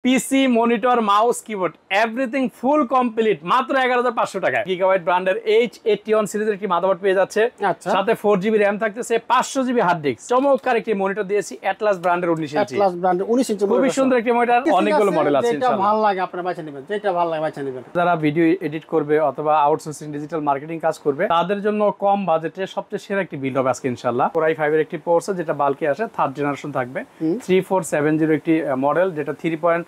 পিসি monitor mouse keyboard everything full complete মাত্র 11,500 টাকায়। Gigabyte ব্র্যান্ডের H81 সিরিজের একটি মাদারবোর্ড পেয়ে যাচ্ছে, সাথে 4GB র‍্যাম থাকতেছে, 500GB হার্ড ডিস্ক। চমৎকার একটি মনিটর দিয়েছি অ্যাটলাস ব্র্যান্ডের 19 ইঞ্চি। অ্যাটলাস ব্র্যান্ডের 19 ইঞ্চি খুবই সুন্দর একটি মনিটর, অনেকগুলো মডেল আছে ইনশাআল্লাহ। যেটা ভালো লাগে আপনারা বাছা নেবেন, যেটা ভালো লাগে বাছা নেবেন। যারা ভিডিও এডিট করবে অথবা আউটসোর্সিং ডিজিটাল মার্কেটিং কাজ করবে তাদের জন্য কম বাজেটে সবচেয়ে সেরা একটি বিল্ড হবে আজকে ইনশাআল্লাহ। Core i5 এর একটি প্রসেসর যেটা বাল্কে আসে, 3rd জেনারেশন থাকবে, 3470 একটি মডেল যেটা 3.20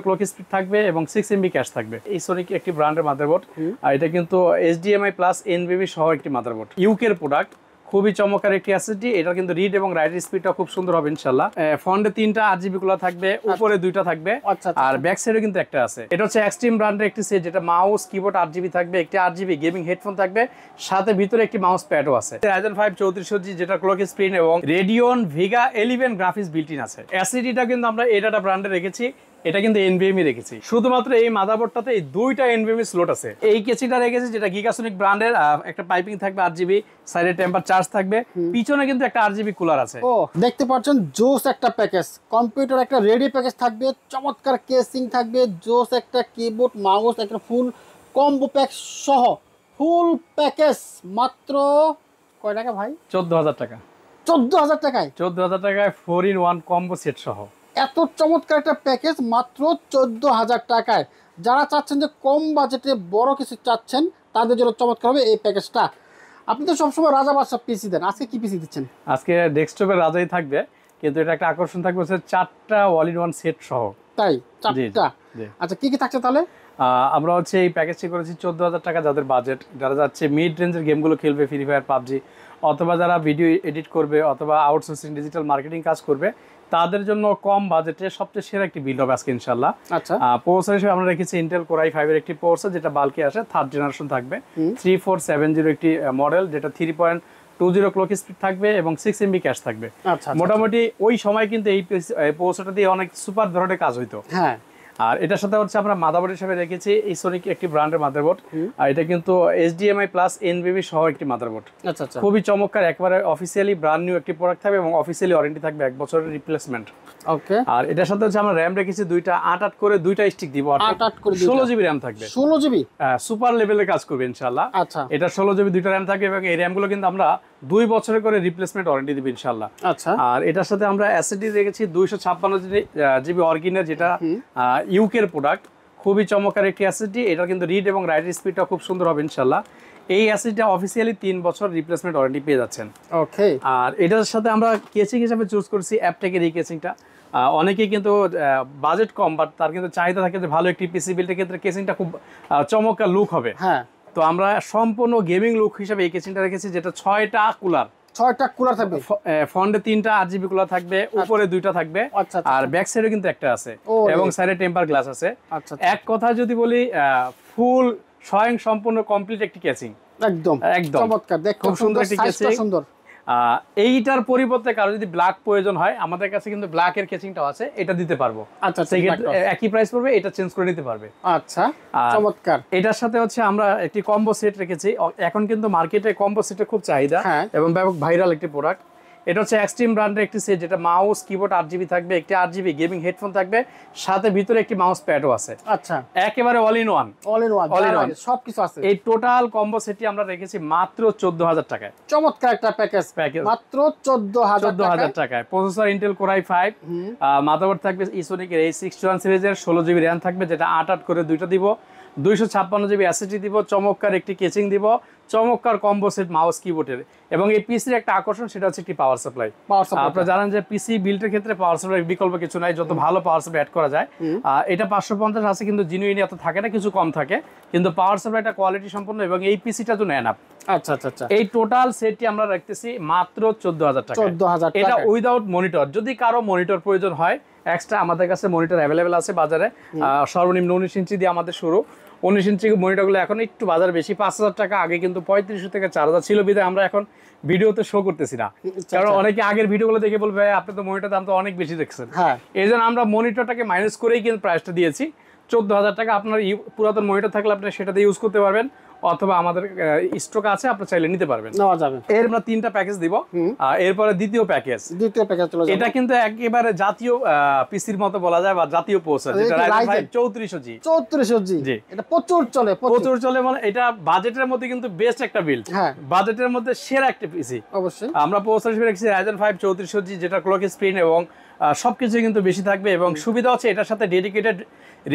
ক্লক স্পিড থাকবে এবং 6 MB ক্যাশ থাকবে। এই সোনিক একটি ব্র্যান্ডের মাদারবোর্ড, আর এটা কিন্তু HDMI প্লাস NVMe সহ একটি মাদারবোর্ড, ইউকের প্রোডাক্ট। খুবই চমৎকার একটি এসএসডি, এটা কিন্তু রিড এবং রাইট স্পিডটা খুব সুন্দর হবে ইনশাআল্লাহ। ফ্রন্টে 3টা 8GB গুলো থাকবে, উপরে 2টা থাকবে, আর ব্যাক সাইডে কিন্তু একটা আছে। এটা হচ্ছে এক্সট্রিম ব্র্যান্ডের একটি সেট, যেটা মাউস কিবোর্ড 8GB থাকবে, একটি 8GB গেমিং হেডফোন থাকবে, সাথে ভিতরে একটি মাউস প্যাডও আছে। Ryzen 5 3400G যেটা ক্লক স্পিড এবং Radeon Vega 11 graphics built in আছে। এসএসডিটা কিন্তু আমরা এটা ব্র্যান্ডে রেখেছি, এটা কিন্তু NVMe রেখেছি। শুধুমাত্র এই মাদারবোর্ডটাতে এই 2টা NVMe স্লট আছে। এই কেসিটা রেখেছি যেটা গিগাসোনিক ব্র্যান্ডের, একটা পাইপিং থাকবে 8GB, সাইডে টেম্পার চার্জ থাকবে, পিছনে কিন্তু একটা 8GB কুলার আছে। ও দেখতে পাচ্ছেন জোস একটা প্যাকেজ, কম্পিউটার একটা রেডি প্যাকেজ থাকবে, চমৎকার কেসিং থাকবে, জোস একটা কিবোর্ড মাউস, একটা ফুল কম্বো প্যাক সহ ফুল প্যাকেজ মাত্র কয় টাকা ভাই? 14,000 টাকা। 14,000 টাকায়? 14,000 টাকায় 4-in-1 কম্বো সেট সহ এত চমৎকার একটা প্যাকেজ মাত্র 14,000 টাকায়। যারা চাচ্ছেন যে কম বাজেটে বড় কিছু চাচ্ছেন তাদের জন্য চমৎকার হবে এই প্যাকেজটা। আপনি তো সবসময় রাজা বাদশা পিসি দেন, আজকে কি পিসি দিচ্ছেন? আজকে ডেস্কটপের রাজাই থাকবে, কিন্তু এটা একটা আকর্ষণ থাকবে হচ্ছে 4টা অল-ইন-ওয়ান সেট সহ। তাই 4টা? আচ্ছা কি কি থাকছে তাহলে? আমরা হচ্ছে এই প্যাকেজটি করেছি 14,000 টাকা। যাদের বাজেট, যারা যাচ্ছে মিড রেঞ্জের গেমগুলো খেলবে, ফ্রি ফায়ার, পাবজি, অথবা যারা ভিডিও এডিট করবে অথবা আউটসোর্সিং ডিজিটাল মার্কেটিং কাজ করবে তাদের জন্য কম বাজেটে সবচেয়ে সেরা একটি বিল্ড হবে আজকে ইনশাআল্লাহ। আচ্ছা, প্রসেসর হিসেবে আমরা রেখেছি ইন্টেল Core i5 এর একটি প্রসেসর যেটা বাল্কে আসে, 3rd জেনারেশন থাকবে, 3470 একটি মডেল যেটা 3.20 ক্লক স্পিড থাকবে এবং 6 MB ক্যাশ থাকবে। মোটামুটি ওই সময় কিন্তু এই প্রসেসরটা দিয়ে অনেক সুপার ধরনের কাজ হইতো। হ্যাঁ, আর এটার সাথে হচ্ছে আমরা মাদারবোর্ড হিসেবে রেখেছি এই সোনিক একটি ব্র্যান্ডের মাদারবোর্ড, আর এটা কিন্তু HDMI প্লাস NVMe সহ একটি মাদারবোর্ড। আচ্ছা, খুবই চমৎকার, একবারে অফিসিয়ালি ব্র্যান্ড নিউ একটি প্রোডাক্ট থাকবে এবং অফিসিয়ালি ওয়ারেন্টি থাকবে 1 বছরের রিপ্লেসমেন্ট। ওকে। আর এটার সাথে হচ্ছে আমরা র‍্যাম রেখেছি 2টা 8 করে 2টা স্টিক দিব, 8 করে 16GB র‍্যাম থাকবে। 16GB সুপার লেভেলের কাজ করবে ইনশাআল্লাহ। আচ্ছা, এটা 16GB 2টা র‍্যাম থাকবে এবং এই র‍্যামগুলো কিন্তু আমরা 2 বছরের করে রিপ্লেসমেন্ট ওয়ারেন্টি দিব ইনশাআল্লাহ। আচ্ছা। আর এটার সাথে আমরা এসএসডি রেখেছি 256GB অরিজিনাল, যেটা ইউকের প্রোডাক্ট। খুবই চমৎকার একটি এসএসডি, এটা কিন্তু রিড এবং রাইট স্পিডটা খুব সুন্দর হবে ইনশাআল্লাহ। এই এসএসডিটা অফিসিয়ালি 3 বছর রিপ্লেসমেন্ট ওয়ারেন্টি পেয়ে যাচ্ছেন। ওকে। আর এটার সাথে আমরা কেসিং হিসেবে চুজ করছি অ্যাপটেকের এই কেসিংটা। অনেকেই কিন্তু বাজেট কম, বাট তার কিন্তু চাহিদা থাকে যে ভালো একটি পিসি বিল্ডের ক্ষেত্রে কেসিংটা খুব চমৎকার লুক হবে। হ্যাঁ, তো আমরা সম্পূর্ণ গেমিং লুক হিসেবে এই কেসিংটা রেখেছি, যেটা 6টা কুলার, 6টা কুলার থাকবে, ফ্রন্টে 3টা 8GB কুলার থাকবে, উপরে 2টা থাকবে, আর ব্যাক সাইডে কিন্তু একটা আছে এবং সাইডে টেম্পার গ্লাস আছে। এক কথা যদি বলি, ফুল স্বয়ং সম্পূর্ণ কমপ্লিট একটি কেসিং, একদম চমৎকার, দেখতে খুব সুন্দর, একটি কেসিং সুন্দর। এইটার পরিবর্তে কারো যদি ব্ল্যাক প্রয়োজন হয়, আমাদের কাছে কিন্তু ব্ল্যাকের কেসিংটাও আছে, এটা দিতে পারবো। আচ্ছা, একই প্রাইস পড়বে, এটা চেঞ্জ করে নিতে পারবে। আচ্ছা, চমৎকার। এটার সাথে হচ্ছে আমরা একটি কম্বো সেট রেখেছি। এখন কিন্তু মার্কেটে কম্বো সেটের খুব চাহিদা এবং ব্যাপক ভাইরাল একটি প্রোডাক্ট। এটা হচ্ছে এক্সট্রিম ব্র্যান্ডের একটি সেট, যেটা মাউস কিবোর্ড 8GB থাকবে, একটি 8GB গেমিং হেডফোন থাকবে, সাথে ভিতরে একটি মাউস প্যাডও আছে। আচ্ছা, একেবারে অল ইন ওয়ান সবকিছু আছে। এই টোটাল কম্বো সেটটি আমরা রেখেছি মাত্র 14,000 টাকায়। চমৎকার একটা প্যাকেজ, মাত্র 14,000 টাকায়। Processor Intel Core i5, motherboard থাকবে ইসোনিকের H61 সিরিজের, 16GB র‍্যাম থাকবে, যেটা 8 করে 2টা দিব, 256GB এসএসডি দিব, চমৎকার একটি কেচিং দিব, চমৎকার কম্বো সেট মাউস কিবোর্ডের। এবং এই পিসির একটা আকর্ষণ, সেটা হচ্ছে একটি পাওয়ার সাপ্লাই। আপনারা জানেন যে পিসি বিল্ডের ক্ষেত্রে পাওয়ার সাপ্লাই বিকল্প কিছু নাই, যত ভালো পাওয়ার সাপ্লাই অ্যাড করা যায়। এটা 550 আছে, কিন্তু জেনুইন এত থাকে না, কিছু কম থাকে, কিন্তু পাওয়ার সাপ্লাইটা কোয়ালিটি সম্পন্ন এবং এই পিসিটা তো নেন আপ। আচ্ছা, এই টোটাল সেটটি আমরা রাখতেছি মাত্র 14,000 টাকা। এটা উইদাউট মনিটর। যদি কারো মনিটর প্রয়োজন হয় এক্সট্রা, আমাদের কাছে মনিটর অ্যাভেলেবেল আছে বাজারে। সর্বনিম্ন 19 ইঞ্চি দিয়ে আমাদের শুরু। 19 ইঞ্চি মনিটরগুলো এখন একটু বাজার বেশি, 5,000 টাকা। আগে কিন্তু 3500 থেকে 4,000 ছিল, বিধায় আমরা এখন ভিডিওতে শো করতেছি না, কারণ অনেকে আগের ভিডিওগুলো দেখে বলবে আপনি তো মনিটর দাম তো অনেক বেশি দেখছেন। এই জন্য আমরা মনিটরটাকে মাইনাস করেই কিন্তু প্রাইসটা দিয়েছি 14,000 টাকা। আপনার পুরাতন মনিটর থাকলে আপনি সেটাতে ইউজ করতে পারবেন, অথবা আমাদের স্টক আছে, আপনি চাইলে নিতে পারবেন। নেওয়া যাবে। এর আমরা 3টা প্যাকেজ দিব। এরপরে দ্বিতীয় প্যাকেজ চলে যাবে। এটা কিন্তু একেবারে জাতীয় পিসির মতো বলা যায়, বা জাতীয় প্রসেসর, যেটা Ryzen 3400G। 3400G, এটা প্রচুর চলে, প্রচুর চলে, মানে এটা বাজেটের মধ্যে কিন্তু বেস্ট একটা বিল্ড। হ্যাঁ, বাজেটের মধ্যে সেরা একটা পিসি অবশ্যই। আমরা প্রসেসর হিসেবে রেখেছি Ryzen 5 3400G, যেটা ক্লক স্পিড এবং সবকিছু কিন্তু বেশি থাকবে, এবং সুবিধা হচ্ছে এটার সাথে dedicated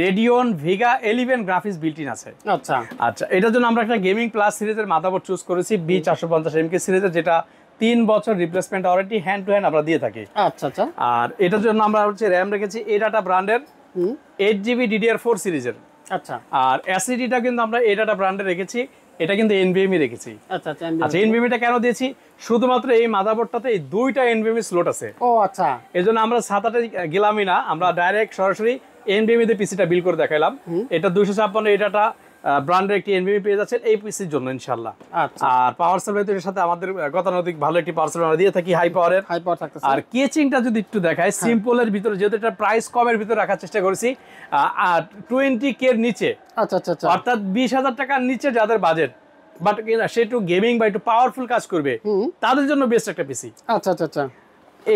Radeon Vega 11 graphics built in আছে। আচ্ছা আচ্ছা, এটার জন্য আমরা একটা গেমিং প্লাস সিরিজের মাদারবোর্ড চুজ করেছি, B450MK সিরিজের, যেটা 3 বছর replacement warranty hand to hand আমরা দিয়ে থাকি। আচ্ছা আচ্ছা। আর এটার জন্য আমরা হচ্ছে র্যাম রেখেছি এডাটা ব্র্যান্ডের 8GB DDR4 সিরিজের। আচ্ছা, আর এসএসডিটা কিন্তু আমরা এডাটা ব্র্যান্ডে রেখেছি, এটা কিন্তু NVMe রেখেছি। আচ্ছা আচ্ছা। আচ্ছা, NVMe টা কেন দিয়েছি? শুধুমাত্র এই মাদারবোর্ডটাতে এই 2টা NVMe স্লট আছে। ও আচ্ছা, এজন্য আমরা সাতাটা গেলামই না, আমরা ডাইরেক্ট সরাসরি NVMe তে পিসিটা বিল করে দেখাইলাম। এটা 256 এডাটা ব্র্যান্ডের একটি NVMe পেয়ে যাচ্ছেন এই পিসির জন্য ইনশাআল্লাহ। আচ্ছা। আর পাওয়ার সাপ্লাইয়ের সাথে আমাদের গতানুগতিক ভালো একটি পাওয়ার সাপ্লাই আমরা দিয়ে থাকি, হাই পাওয়ারের। থাকতেছে। আর কেচিংটা যদি একটু দেখায়, সিম্পলের ভিতরে, যেহেতু এটা প্রাইস কমের ভিতরে রাখার চেষ্টা করেছি, 20K এর নিচে, আচ্ছা আচ্ছা আচ্ছা, অর্থাৎ 20,000 টাকার নিচে যাদের বাজেট, বাট সে একটু গেমিং বা একটু পাওয়ারফুল কাজ করবে, তাদের জন্য বেস্ট একটা পিসি। আচ্ছা আচ্ছা আচ্ছা।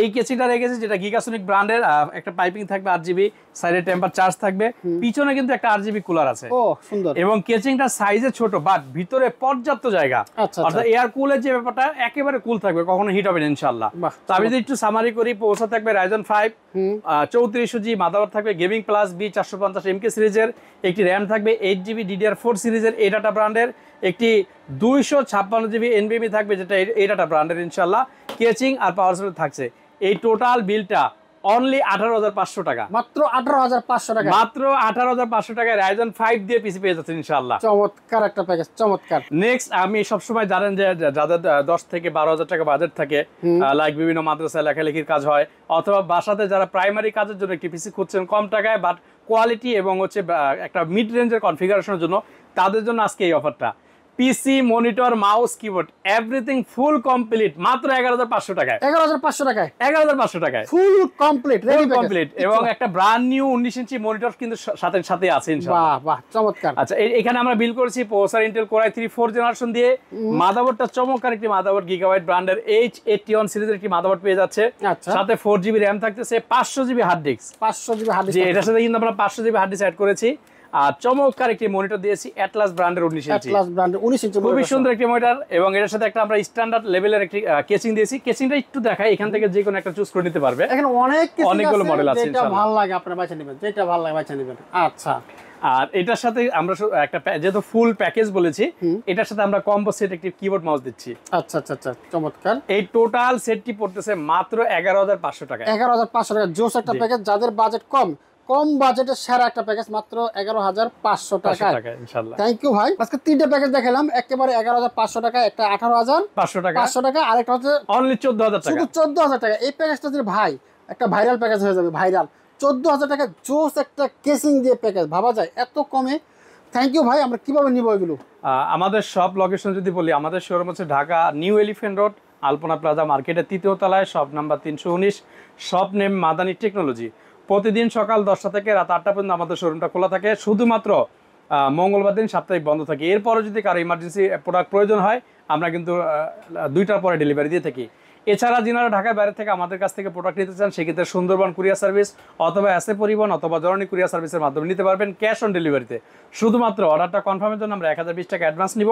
এই কেচিংটা রেখেছি, যেটা গিগাসোনিক ব্র্যান্ডের, একটা পাইপিং থাকবে 8GB, সাইডে টেম্পার চার্জ থাকবে, পিছনে কিন্তু একটা 8GB কুলার আছে। ও সুন্দর। এবং কেচিংটা সাইজে ছোট, বাট ভিতরে পর্যাপ্ত জায়গা, আচ্ছা, অর্থাৎ এয়ার কুলের যে ব্যাপারটা একেবারে কুল থাকবে, কখনো হিট হবে না ইনশাআল্লাহ। বাহ, তো আমি যদি একটু সামারি করি, প্রসেসর থাকবে Ryzen 5 3400G, মাদারবোর্ড থাকবে গেমিং প্লাস B450MK সিরিজের, একটি র্যাম থাকবে 8GB DDR4 সিরিজের এডাটা ব্র্যান্ডের, একটি 256GB NVMe থাকবে, যেটা এডাটা ব্র্যান্ডের ইনশাআল্লাহ। কেচিং আর পাওয়ার সাপ্লাই থাকছে। এই টোটাল বিলটা অনলি 18,500 টাকা, মাত্র 18,500 টাকা, মাত্র 18,500 টাকায় Ryzen 5 দিয়ে পিসি পেয়ে যাচ্ছেন ইনশাআল্লাহ। চমৎকার একটা প্যাকেজ, চমৎকার। নেক্সট, আমি সবসময় জানেন যে যাদের 10 থেকে 12,000 টাকা বাজেট থাকে, লাইক বিভিন্ন মাদ্রাসায় লেখালেখির কাজ হয়, অথবা বাসাতে যারা প্রাইমারি কাজের জন্য একটি পিসি খুঁজছেন কম টাকায়, বাট কোয়ালিটি এবং হচ্ছে একটা মিড রেঞ্জের কনফিগারেশনের জন্য, তাদের জন্য আজকে এই অফারটা। PC, monitor, mouse, keyboard, everything full complete, মাত্র 11,500 টাকায়। 11,500 টাকায়, 11,500 টাকায় ফুল কমপ্লিট, রেডি কমপ্লিট, এবং একটা ব্র্যান্ড নিউ 19 ইঞ্চি মনিটর কিন্তু সাথে সাথে আছে ইনশাআল্লাহ। বাহ বাহ, চমৎকার। আচ্ছা, এখানে আমরা বিল করেছি processor Intel core i3 4th generation দিয়ে, মাদারবোর্ডটা চমৎকার একটি মাদারবোর্ড, গিগাবাইট ব্র্যান্ডের H81 সিরিজের একটি মাদারবোর্ড পেয়ে যাচ্ছে। আচ্ছা, সাথে 4GB র্যাম থাকতেছে, 500GB hard disk, 500GB hard যে এটার সাথে কিন্তু আমরা 500GB হার্ড ডিস্ক অ্যাড করেছি। আর চমৎকার একটি মনিটর দিয়েছি অ্যাটলাস ব্র্যান্ডের 19 ইঞ্চি, অ্যাটলাস ব্র্যান্ডের 19 ইঞ্চি, খুবই সুন্দর একটি মনিটর, এবং এর সাথে একটা আমরা স্ট্যান্ডার্ড লেভেলের একটি কেচিং দিয়েছি। কেচিংটা একটু দেখাই, এখান থেকে যে কোনো একটা চুজ করে নিতে পারবে। এখানে অনেকগুলো মডেল আছে, যেটা ভালো লাগে আপনারা বেছে নেবেন, যেটা ভালো লাগে বেছে নেবেন। আচ্ছা, আর এটার সাথে আমরা একটা যেহেতু ফুল প্যাকেজ বলেছি, এটার সাথে আমরা কম্বো সেট একটি কিবোর্ড মাউস দিচ্ছি। আচ্ছা আচ্ছা আচ্ছা, চমৎকার। এই টোটাল সেটটি পড়তেছে মাত্র 11,500 টাকা। 11,500 টাকা, জোস একটা প্যাকেজ। যাদের বাজেট কম বাজেটের সেরা একটা প্যাকেজ, মাত্র 11,500 টাকা ইনশাআল্লাহ। থ্যাংক ইউ ভাই। আজকে 3টা প্যাকেজ দেখালাম, একেবারে 11,500 টাকা, একটা 18,500 টাকা, আরেকটা হচ্ছে অনলি 14,000 টাকা, শুধু 14,000 টাকা। এই প্যাকেজটা যদি ভাই একটা ভাইরাল প্যাকেজ হয়ে যাবে, ভাইরাল। 14,000 টাকা জোস একটা কেসিং দিয়ে প্যাকেজ, ভাবা যায় এত কমে। থ্যাংক ইউ ভাই। আমরা কিভাবে নিব এগুলো? আমাদের সব লোকেশন যদি বলি, আমাদের শোরুম হচ্ছে ঢাকা নিউ এলিফ্যান্ট রোড, আলপনা প্লাজা মার্কেটের 3য় তলায়, shop number 319, shop name Madani technology. প্রতিদিন সকাল 10টা থেকে রাত 8টা পর্যন্ত আমাদের শোরুমটা খোলা থাকে, শুধুমাত্র মঙ্গলবার দিন সাপ্তাহিক বন্ধ থাকে। এরপরে যদি কারো ইমার্জেন্সি প্রোডাক্ট প্রয়োজন হয়, আমরা কিন্তু 2টার পরে ডেলিভারি দিয়ে থাকি। এছাড়া যিনারা ঢাকার বাইরে থেকে আমাদের কাছ থেকে প্রোডাক্ট নিতে চান, সেক্ষেত্রে সুন্দরবন কুরিয়ার সার্ভিস অথবা এসএ পরিবহন অথবা জরনি কুরিয়ার সার্ভিসের মাধ্যমে নিতে পারবেন, ক্যাশ অন ডেলিভারিতে। শুধুমাত্র অর্ডারটা কনফার্মের জন্য আমরা 1020 টাকা অ্যাডভান্স নিব,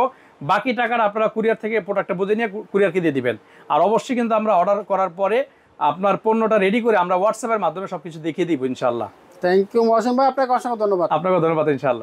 বাকি টাকাটা আপনারা কুরিয়ার থেকে প্রোডাক্টটা বুঝে নিয়ে কুরিয়ারকে দিয়ে দিবেন। আর অবশ্যই কিন্তু আমরা অর্ডার করার পরে আপনার পণ্যটা রেডি করে আমরা হোয়াটসঅ্যাপের মাধ্যমে সবকিছু দেখিয়ে দিব ইনশাআল্লাহ। থ্যাংক ইউ মহসিন ভাই, আপনাকে অসংখ্য ধন্যবাদ। আপনাকে ধন্যবাদ ইনশাআল্লাহ।